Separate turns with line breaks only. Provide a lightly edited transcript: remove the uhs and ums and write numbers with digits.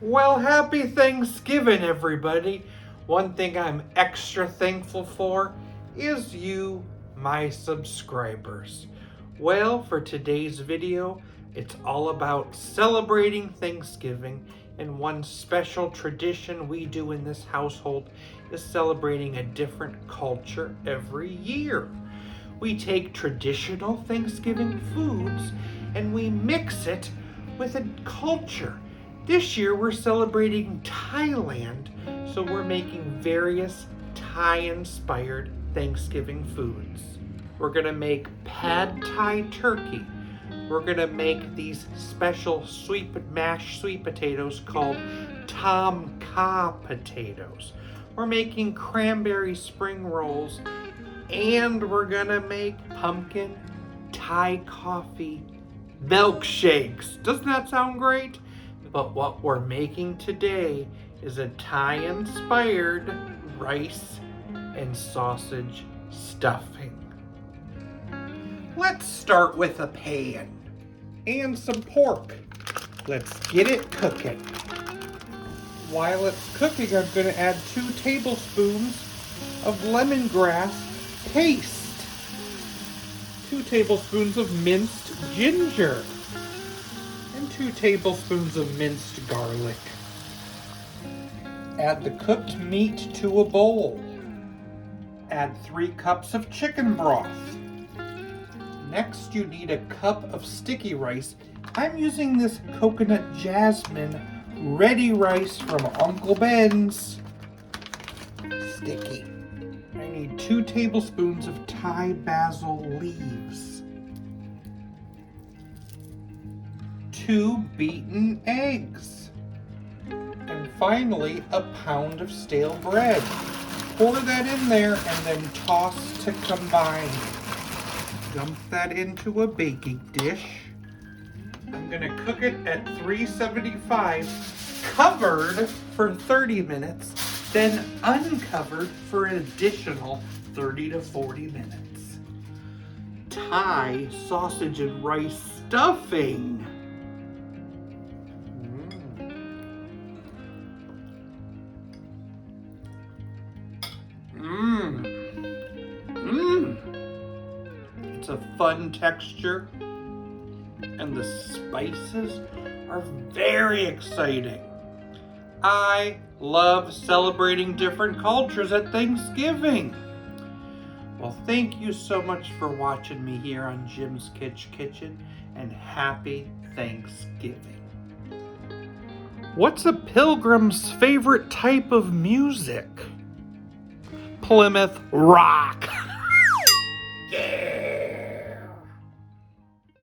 Well, happy Thanksgiving, everybody. One thing I'm extra thankful for is you, my subscribers. Well, for today's video, it's all about celebrating Thanksgiving, and one special tradition we do in this household is celebrating a different culture every year. We take traditional Thanksgiving foods and we mix it with a culture. This year we're celebrating Thailand, so we're making various Thai-inspired Thanksgiving foods. We're gonna make pad Thai turkey. We're gonna make these special mashed sweet potatoes called tom kha potatoes. We're making cranberry spring rolls, and we're gonna make pumpkin Thai coffee milkshakes. Doesn't that sound great? But what we're making today is a Thai-inspired rice and sausage stuffing. Let's start with a pan and some pork. Let's get it cooking. While it's cooking, I'm going to add 2 tablespoons of lemongrass paste, 2 tablespoons of minced ginger, and 2 tablespoons of minced garlic. Add the cooked meat to a bowl. Add 3 cups of chicken broth. Next, you need a cup of sticky rice. I'm using this coconut jasmine ready rice from Uncle Ben's. Sticky. I need 2 tablespoons of Thai basil leaves. 2 beaten eggs. And finally, a pound of stale bread. Pour that in there and then toss to combine. Dump that into a baking dish. I'm gonna cook it at 375, covered for 30 minutes, then uncovered for an additional 30 to 40 minutes. Thai sausage and rice stuffing. It's a fun texture, and the spices are very exciting. I love celebrating different cultures at Thanksgiving. Well, thank you so much for watching me here on Jim's Kitchen, and happy Thanksgiving. What's a pilgrim's favorite type of music? Plymouth Rock.